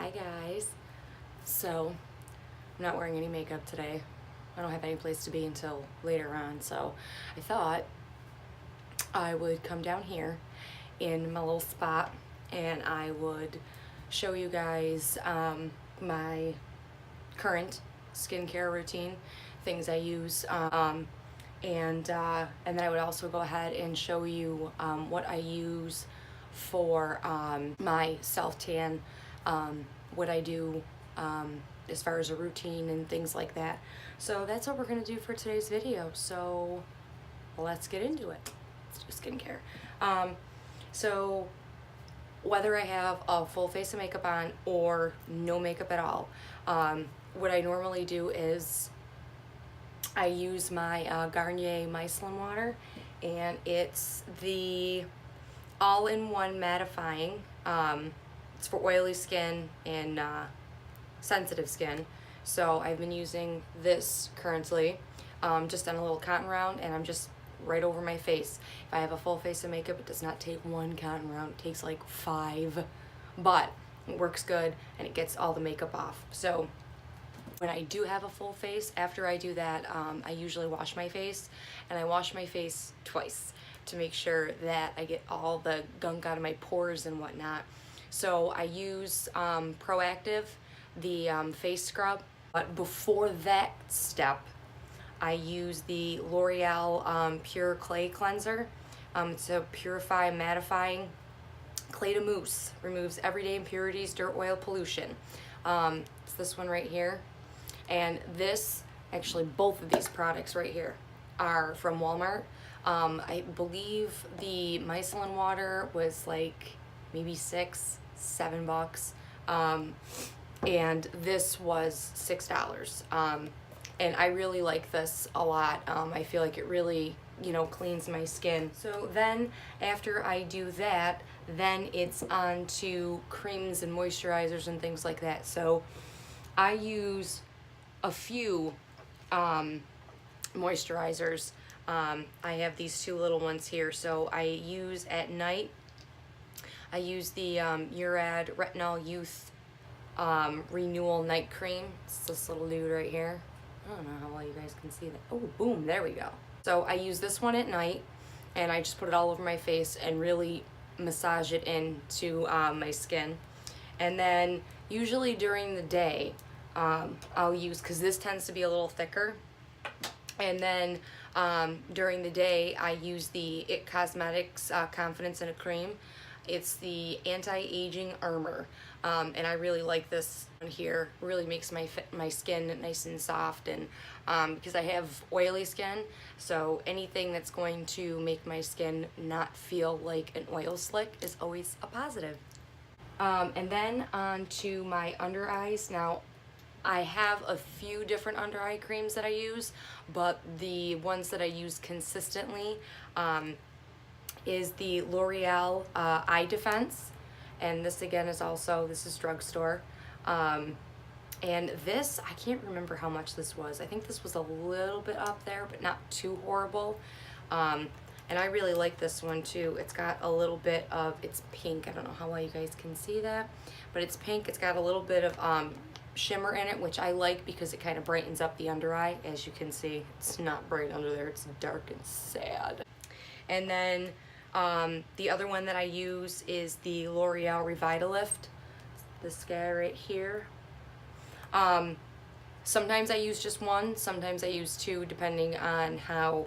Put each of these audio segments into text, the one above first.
Hi guys. So I'm not wearing any makeup today. I don't have any place to be until later on, so I thought I would come down here in my little spot and I would show you guys my current skincare routine, things I use, and then I would also go ahead and show you what I use for my self-tan, what I do as far as a routine and things like that. So that's what we're gonna do for today's video. So let's get into it. Let's do skincare. So whether I have a full face of makeup on or no makeup at all, what I normally do is I use my Garnier micellar water, and it's the all-in-one mattifying. It's for oily skin and sensitive skin. So I've been using this currently, just on a little cotton round, and I'm just right over my face. If I have a full face of makeup, it does not take one cotton round, it takes like 5, but it works good and it gets all the makeup off. So when I do have a full face, after I do that, I usually wash my face, and I wash my face twice to make sure that I get all the gunk out of my pores and whatnot. So I use Proactive, the face scrub, but before that step, I use the L'Oreal Pure Clay Cleanser. It's a purify mattifying clay to mousse, removes everyday impurities, dirt, oil, pollution. It's this one right here. And this, actually both of these products right here are from Walmart. I believe the micellar water was like maybe $6-7, and this was $6. And I really like this a lot. I feel like it really, cleans my skin. So then after I do that, then it's on to creams and moisturizers and things like that. So I use a few moisturizers. I have these 2 little ones here. So I use at night, I use the MURAD Retinol Youth Renewal Night Cream. It's this little dude right here. I don't know how well you guys can see that. Oh, boom, there we go. So I use this one at night, and I just put it all over my face and really massage it into my skin. And then usually during the day, I'll use, because this tends to be a little thicker, and then during the day I use the IT Cosmetics Confidence in a Cream. It's the anti-aging armor, and I really like this one here. It really makes my skin nice and soft, and because I have oily skin, so anything that's going to make my skin not feel like an oil slick is always a positive. And then on to my under eyes. Now I have a few different under eye creams that I use, but the ones that I use consistently is the L'Oreal Eye Defense, and this again is also, this is drugstore, and this, I can't remember how much this was. I think this was a little bit up there, but not too horrible, and I really like this one too. It's got a little bit of, it's pink, I don't know how well you guys can see that, but it's pink. It's got a little bit of shimmer in it, which I like because it kind of brightens up the under eye. As you can see, it's not bright under there, it's dark and sad. And then the other one that I use is the L'Oreal REVITALIFT, this guy right here. Sometimes I use just one, sometimes I use 2, depending on how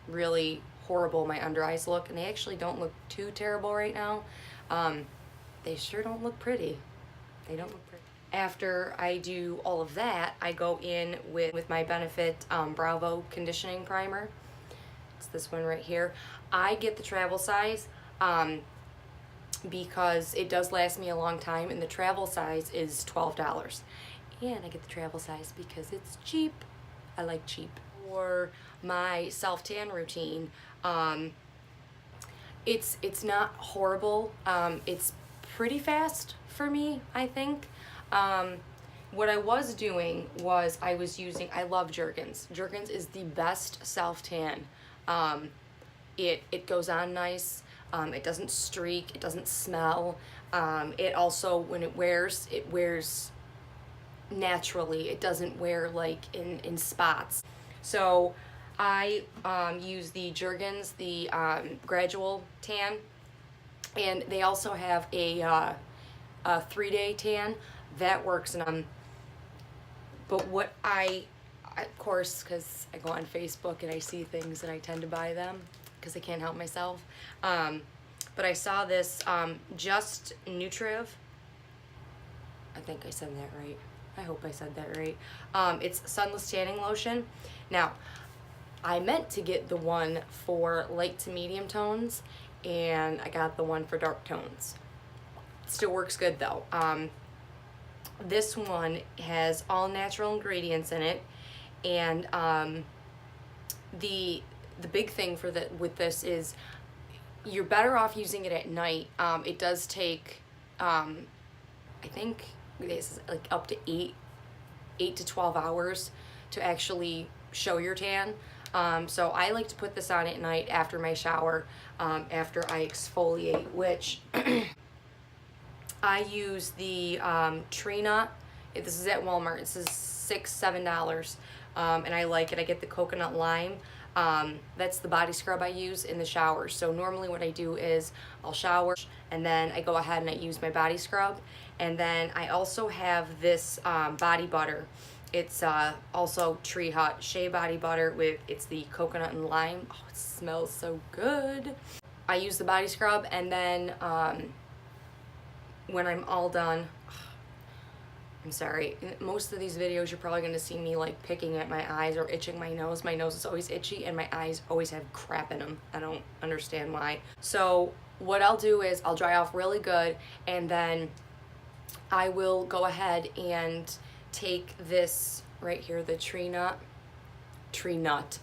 really horrible my under eyes look, and they actually don't look too terrible right now. They sure don't look pretty. They don't look pretty. After I do all of that, I go in with my Benefit BROWVO conditioning primer. It's this one right here. I get the travel size because it does last me a long time, and the travel size is $12. And I get the travel size because it's cheap. I like cheap. For my self-tan routine, it's not horrible. It's pretty fast for me, I think. What I was doing was I love Jergens. Jergens is the best self-tan. It goes on nice. It doesn't streak, it doesn't smell. It also, when it wears naturally. It doesn't wear like in spots. So I use the Jergens, the gradual tan, and they also have a 3-day tan that works. And but what of course, because I go on Facebook and I see things and I tend to buy them because I can't help myself. But I saw this Just NUTRITIVE. I think I said that right. I hope I said that right. It's sunless tanning lotion. Now, I meant to get the one for light to medium tones, and I got the one for dark tones. Still works good though. This one has all natural ingredients in it, and the big thing with this is you're better off using it at night. It does take I think it's like up to 8 to 12 hours to actually show your tan. So I like to put this on at night after my shower, after I exfoliate, which I use the tree nut. This is at Walmart. This is $6-7, and I like it. I get the coconut lime. That's the body scrub I use in the shower. So normally what I do is I'll shower and then I go ahead and I use my body scrub. And then I also have this body butter. It's also Tree Hut Shea Body Butter it's the coconut and lime. Oh, it smells so good. I use the body scrub, and then when I'm all done, I'm sorry, in most of these videos you're probably gonna see me like picking at my eyes or itching my nose. My nose is always itchy and my eyes always have crap in them. I don't understand why. So what I'll do is I'll dry off really good, and then I will go ahead and take this right here, the Tree Hut,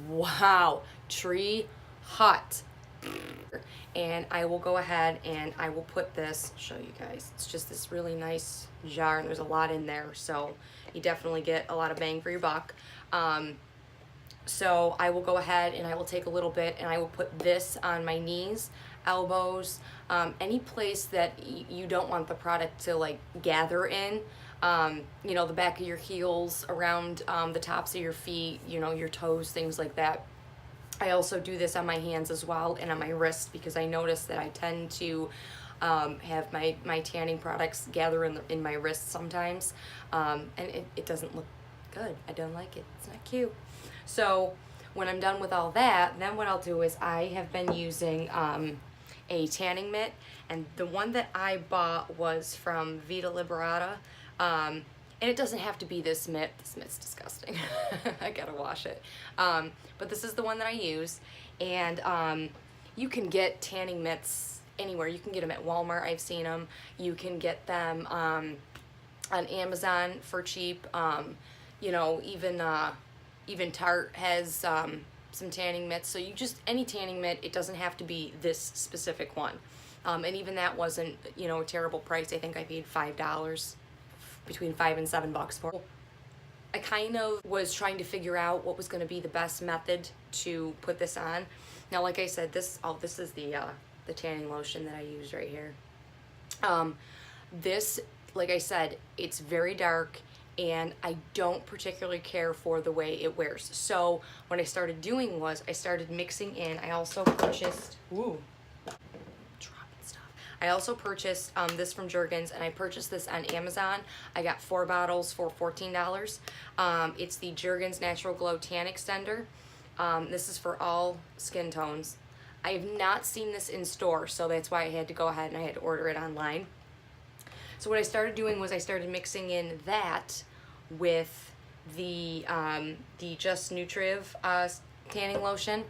wow, Tree Hut, and I will go ahead and I will put this, show you guys, it's just this really nice jar, and there's a lot in there, so you definitely get a lot of bang for your buck. So I will go ahead and I will take a little bit and I will put this on my knees, elbows, any place that you don't want the product to like gather in. You know, the back of your heels, around the tops of your feet, you know, your toes, things like that. I also do this on my hands as well, and on my wrists, because I notice that I tend to have my tanning products gather in my wrists sometimes, and it doesn't look good. I don't like it. It's not cute. So when I'm done with all that, then what I'll do is I have been using a tanning mitt, and the one that I bought was from VITA LIBERATA. And it doesn't have to be this mitt. This mitt's disgusting. I gotta wash it. But this is the one that I use. And you can get tanning mitts anywhere. You can get them at Walmart. I've seen them. You can get them on Amazon for cheap. You know, even Tarte has some tanning mitts. So you just, any tanning mitt, it doesn't have to be this specific one. And even that wasn't, you know, a terrible price. I think I paid $5. Between $5 and $7 for. I kind of was trying to figure out what was going to be the best method to put this on. Now, like I said, this is the tanning lotion that I use right here. This, like I said, it's very dark, and I don't particularly care for the way it wears. So what I started doing was I started mixing in. I also purchased. Ooh. I also purchased this from Jergens, and I purchased this on Amazon. I got 4 bottles for $14. It's the Jergens Natural Glow Tan Extender. This is for all skin tones. I have not seen this in store, so that's why I had to go ahead and I had to order it online. So what I started doing was I started mixing in that with the Just NUTRITIVE tanning lotion.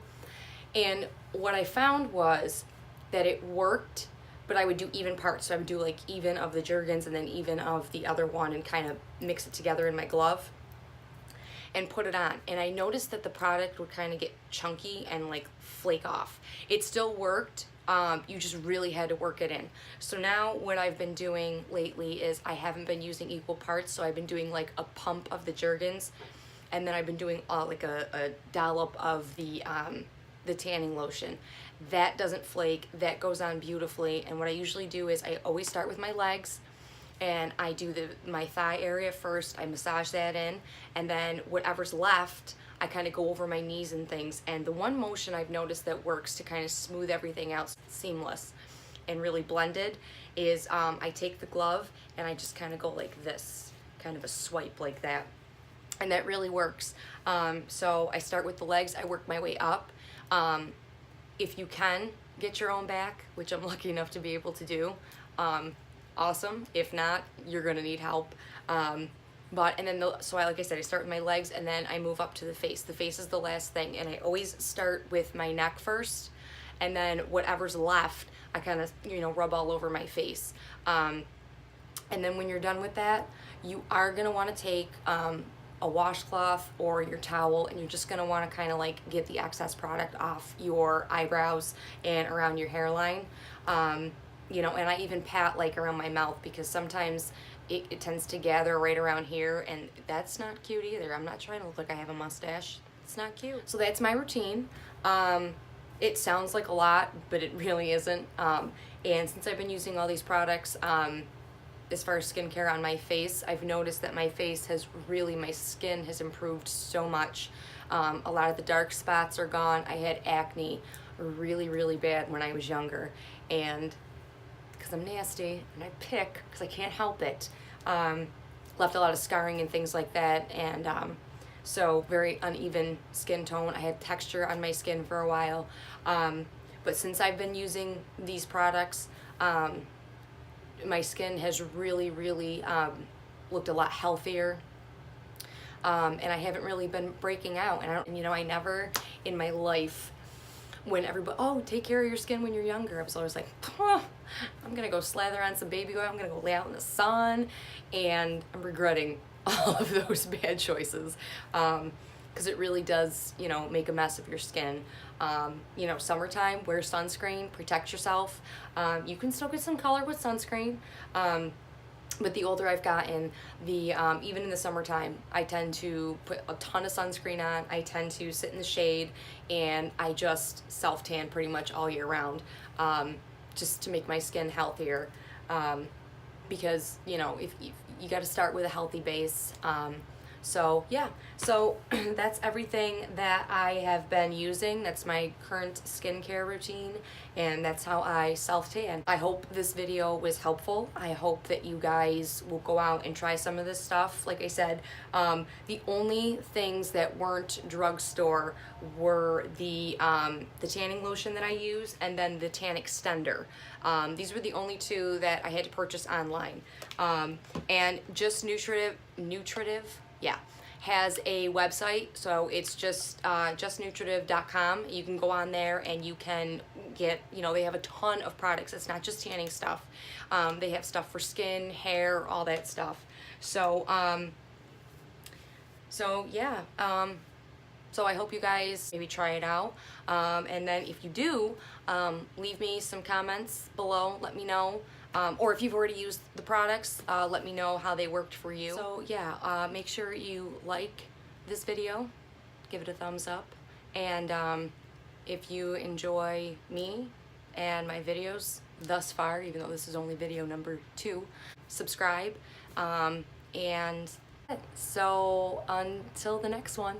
And what I found was that it worked, but I would do even parts. So I would do like even of the Jergens and then even of the other one, and kind of mix it together in my glove and put it on. And I noticed that the product would kind of get chunky and like flake off. It still worked. You just really had to work it in. So now what I've been doing lately is I haven't been using equal parts. So I've been doing like a pump of the Jergens, and then I've been doing like a dollop of the the tanning lotion. That doesn't flake, that goes on beautifully. And what I usually do is I always start with my legs, and I do my thigh area first. I massage that in, and then whatever's left, I kind of go over my knees and things. And the one motion I've noticed that works to kind of smooth everything out seamless and really blended is I take the glove and I just kind of go like this, kind of a swipe like that. And that really works. So I start with the legs, I work my way up. If you can get your own back, which I'm lucky enough to be able to do, awesome. If not, you're gonna need help. Like I said, I start with my legs and then I move up to the face. The face is the last thing, and I always start with my neck first, and then whatever's left, I kind of, rub all over my face. And then when you're done with that, you are gonna wanna take a washcloth or your towel, and you're just gonna wanna kind of like get the excess product off your eyebrows and around your hairline. And I even pat like around my mouth, because sometimes it tends to gather right around here, and that's not cute either. I'm not trying to look like I have a mustache. It's not cute. So that's my routine. It sounds like a lot, but it really isn't. And since I've been using all these products, as far as skincare on my face, I've noticed that my skin has improved so much. A lot of the dark spots are gone. I had acne really, really bad when I was younger, and because I'm nasty and I pick because I can't help it, left a lot of scarring and things like that, and so very uneven skin tone. I had texture on my skin for a while, but since I've been using these products, my skin has really, really looked a lot healthier, and I haven't really been breaking out. And I never in my life, when everybody, oh, take care of your skin when you're younger, I was always like, I'm gonna go slather on some baby oil, I'm gonna go lay out in the sun, and I'm regretting all of those bad choices, because it really does, make a mess of your skin. Summertime, wear sunscreen, protect yourself. You can still get some color with sunscreen, but the older I've gotten, even in the summertime, I tend to put a ton of sunscreen on. I tend to sit in the shade, and I just self-tan pretty much all year round, just to make my skin healthier, because, if you got to start with a healthy base. So yeah, so that's everything that I have been using. That's my current skincare routine, and that's how I self-tan. I hope this video was helpful. I hope that you guys will go out and try some of this stuff. Like I said, the only things that weren't drugstore were the tanning lotion that I use, and then the tan extender. These were the only two that I had to purchase online. And just NUTRITIVE, yeah, has a website, so it's justnutritive.com. You can go on there and you can get, they have a ton of products. It's not just tanning stuff. They have stuff for skin, hair, all that stuff. So, yeah. So I hope you guys maybe try it out. And then if you do, leave me some comments below. Let me know. Or if you've already used the products, let me know how they worked for you. So yeah, make sure you like this video, give it a thumbs up, and if you enjoy me and my videos thus far, even though this is only video number 2, subscribe, and so until the next one.